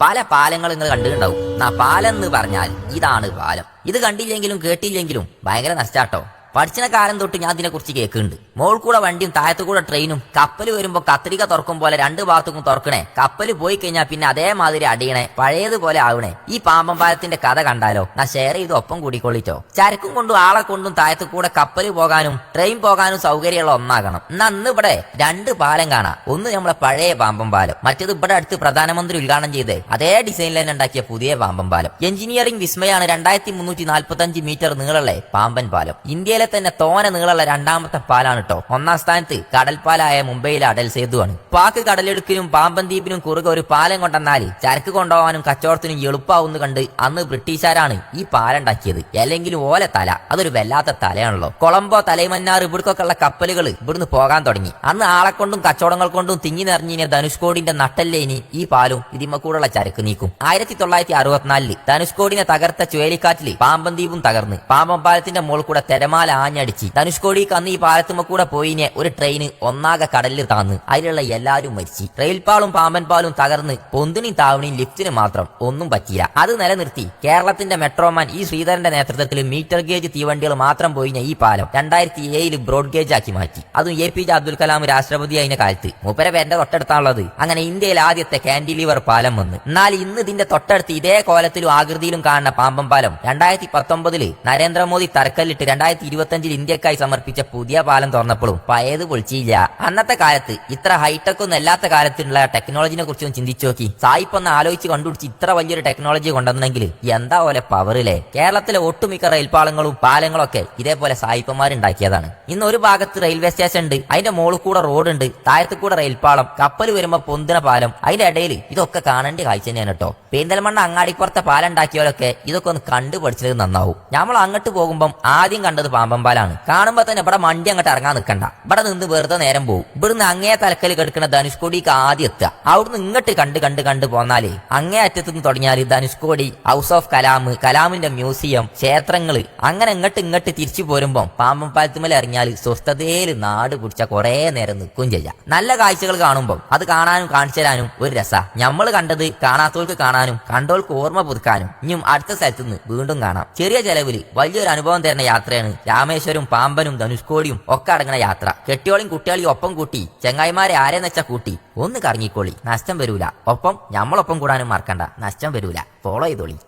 പല പാലങ്ങൾ നിങ്ങൾ കണ്ടിട്ടുണ്ടാവും. പാലം എന്ന് പറഞ്ഞാൽ ഇതാണ് പാലം. ഇത് കണ്ടില്ലെങ്കിലും കേട്ടില്ലെങ്കിലും ഭയങ്കര നഷ്ടാട്ടോ. പഠിച്ചിന കാലം തൊട്ട് ഞാൻ ഇതിനെക്കുറിച്ച് കേൾക്കുന്നുണ്ട്. മോൾ കൂടെ വണ്ടിയും താഴത്തു കൂടെ ട്രെയിനും, കപ്പൽ വരുമ്പോ കത്രിക തുറക്കും പോലെ രണ്ട് ഭാഗത്തും തുറക്കണേ, കപ്പൽ പോയി കഴിഞ്ഞാൽ പിന്നെ അതേമാതിരി അടിയണേ, പഴയതുപോലെ ആവണേ. ഈ പാമ്പൻ പാലത്തിന്റെ കഥ കണ്ടാലോ? ഞാൻ ഷെയർ ചെയ്ത് ഒപ്പം കൂടിക്കൊള്ളിച്ചോ. ചരക്കും കൊണ്ടും ആളെ കൊണ്ടും താഴത്തു കൂടെ കപ്പൽ പോകാനും ട്രെയിൻ പോകാനും സൗകര്യമുള്ള ഒന്നാകണം. എന്നാ അന്ന് ഇവിടെ രണ്ട് പാലം കാണാം. ഒന്ന് നമ്മളെ പഴയ പാമ്പൻ പാലം, മറ്റേത് ഇവിടെ അടുത്ത് പ്രധാനമന്ത്രി ഉദ്ഘാടനം ചെയ്ത് അതേ ഡിസൈനിൽ തന്നെ ഉണ്ടാക്കിയ പുതിയ പാമ്പൻ പാലം. എഞ്ചിനീയറിംഗ് വിസ്മയാണ് 2345 മീറ്റർ നീളമുള്ള പാമ്പൻ പാലം. ഇന്ത്യയിലെ തന്നെ തോന നീളമുള്ള രണ്ടാമത്തെ പാലാണ് കേട്ടോ. ഒന്നാം സ്ഥാനത്ത് കടൽപ്പാലായ മുംബൈയിലെ അടൽ സേതുവാണ്. പാക്ക് കടലെടുക്കിനും പാമ്പൻ ദ്വീപിനും കുറുകെ ഒരു പാലം കൊണ്ടെന്നാല് ചരക്ക് കൊണ്ടുപോകാനും കച്ചവടത്തിനും എളുപ്പാവുന്ന കണ്ട് അന്ന് ബ്രിട്ടീഷുകാരാണ് ഈ പാലം ഉണ്ടാക്കിയത്. അല്ലെങ്കിലും ഓല തല അതൊരു വല്ലാത്ത തലയാണല്ലോ. കൊളംബോ, തലൈമന്നാർ ഇവിടക്കൊക്കെ ഉള്ള കപ്പലുകൾ ഇവിടുന്ന് പോകാൻ തുടങ്ങി. അന്ന് ആളെ കൊണ്ടും കച്ചവടങ്ങൾ കൊണ്ടും തിങ്ങി നിറഞ്ഞിനെ ധനുഷ്കോടിന്റെ നട്ടല്ലേനി ഈ പാലും ഇതിമ്മക്കൂടുള്ള ചരക്ക് നീക്കും. 1964 ധനുഷ്കോടിനെ തകർത്ത ചുഴലിക്കാറ്റില് പാമ്പൻ ദ്വീപും തകർന്ന് പാമ്പൻ പാലത്തിന്റെ മുകളിൽ കൂടെ തിരമാല ആഞ്ഞടിച്ച് ധനുഷ്കോടിക്ക് അന്ന് ഈ പാലത്തുമ്മ കൂടെ പോയിനെ ഒരു ട്രെയിന് ഒന്നാകെ കടലിൽ താന്ന് അതിലുള്ള എല്ലാവരും മരിച്ചു. റെയിൽപാളും പാമ്പൻ പാലും തകർന്ന് പൊന്തിനും താവണിയും ലിഫ്റ്റിന് മാത്രം ഒന്നും പറ്റിയില്ല. അത് നിലനിർത്തി കേരളത്തിന്റെ മെട്രോമാൻ ഈ ശ്രീധരന്റെ നേതൃത്വത്തിൽ മീറ്റർ ഗേജ് തീവണ്ടികൾ മാത്രം പോയിന ഈ പാലം 2007 ബ്രോഡ് ഗേജ് ആക്കി മാറ്റി. അതും APJ അബ്ദുൽ കലാം രാഷ്ട്രപതി ആയിന കാലത്ത്. മൂപ്പരെ പേരുടെ തൊട്ടടുത്താണുള്ളത്. അങ്ങനെ ഇന്ത്യയിൽ ആദ്യത്തെ കാന്റിലിവർ പാലം വന്ന്. എന്നാൽ ഇന്ന് ഇതിന്റെ തൊട്ടടുത്ത് ഇതേ കോലത്തിലും ആകൃതിയിലും കാണുന്ന പാമ്പൻ പാലം 2019 നരേന്ദ്രമോദി തറക്കല്ലിട്ട് 2025 ഇന്ത്യക്കായി സമർപ്പിച്ച പുതിയ പാലം തുറന്നപ്പോഴും പഴയത് പൊളിച്ചില്ല. അന്നത്തെ കാലത്ത് ഇത്ര ഹൈടെക് ഒന്നും അല്ലാത്ത കാലത്തുള്ള ടെക്നോളജിനെ കുറിച്ചൊന്നും ചിന്തിച്ചു നോക്കി. സായിപ്പൊന്ന് ആലോചിച്ച് കണ്ടുപിടിച്ച് ഇത്ര വലിയൊരു ടെക്നോളജി കൊണ്ടുവന്നെങ്കിൽ എന്താ പോലെ പവറില്ലേ. കേരളത്തിലെ ഒട്ടുമിക്ക റെയിൽപാളങ്ങളും പാലങ്ങളും ഒക്കെ ഇതേപോലെ സായിപ്പന്മാരുണ്ടാക്കിയതാണ്. ഇന്ന് ഒരു ഭാഗത്ത് റെയിൽവേ സ്റ്റേഷൻ ഉണ്ട്, അതിന്റെ മുകളിൽ കൂടെ റോഡ് ഉണ്ട്, താഴത്ത് കൂടെ റെയിൽപാളം, കപ്പൽ വരുമ്പോ പൊന്തിന പാലം, അതിന്റെ ഇടയിൽ ഇതൊക്കെ കാണേണ്ട കാഴ്ച തന്നെയാണ് കേട്ടോ. പെരിന്തൽമണ്ണ അങ്ങാടിപ്പുറത്തെ പാലം ഉണ്ടാക്കിയവരൊക്കെ ഇതൊക്കെ ഒന്ന് കണ്ടു പഠിച്ചത് നന്നാവും. നമ്മൾ അങ്ങോട്ട് പോകുമ്പം ആദ്യം കണ്ടത് പാമ്പൻ പാലാണ്. കാണുമ്പോ തന്നെ ഇവിടെ മണ്ടി അങ്ങോട്ട് ഇറങ്ങാൻ നിൽക്കണ്ട, ഇവിടെ നിന്ന് വെറുതെ നേരം പോകും. ഇവിടുന്ന് അങ്ങേ തലക്കൽ കിടക്കുന്ന ധനുഷ്കോടിക്ക് ആദ്യം എത്തുക. അവിടുന്ന് ഇങ്ങോട്ട് കണ്ട് പോന്നാലേ അങ്ങേ അറ്റത്ത് നിന്ന് തുടങ്ങിയാൽ ധനുഷ്കോടി, ഹൗസ് ഓഫ് കലാം, കലാമിന്റെ മ്യൂസിയം, ക്ഷേത്രങ്ങള്, അങ്ങനെ ഇങ്ങോട്ട് തിരിച്ചു പോരുമ്പോ പാമ്പൻ പാലത്തുമേലെ ഇറങ്ങിയാൽ സ്വസ്ഥതയിൽ നാട് പിടിച്ച കുറെ നേരം നിൽക്കുകയും ചെയ്യാം. നല്ല കാഴ്ചകൾ കാണുമ്പോൾ അത് കാണാനും കാണിച്ചു തരാനും ഒരു രസ. നമ്മൾ കണ്ടത് കാണാത്തവർക്ക് കാണാനും കണ്ടോൾക്ക് ഓർമ്മ പുതുക്കാനും ഇനിയും അടുത്ത സ്ഥലത്ത് നിന്ന് വീണ്ടും കാണാം. ചെറിയ ചെലവിൽ വലിയൊരു അനുഭവം തരുന്ന യാത്രയാണ് രാമേശ്വരം, പാമ്പനും ധനുഷ്കോടിയും ഒക്കെ അടങ്ങുന്ന യാത്ര. കെട്ടിയോളിയും കുട്ടികളെയും ഒപ്പം കൂട്ടി ചെങ്ങായിമാരെ ആരെന്ന് വെച്ചാ കൂട്ടി ഒന്ന് കറങ്ങിക്കോളി, നഷ്ടം വരൂല. ഒപ്പം ഞമ്മളൊപ്പം കൂടാനും മറക്കണ്ട, നഷ്ടം വരൂല. ഫോളോ ചെയ്തോളി.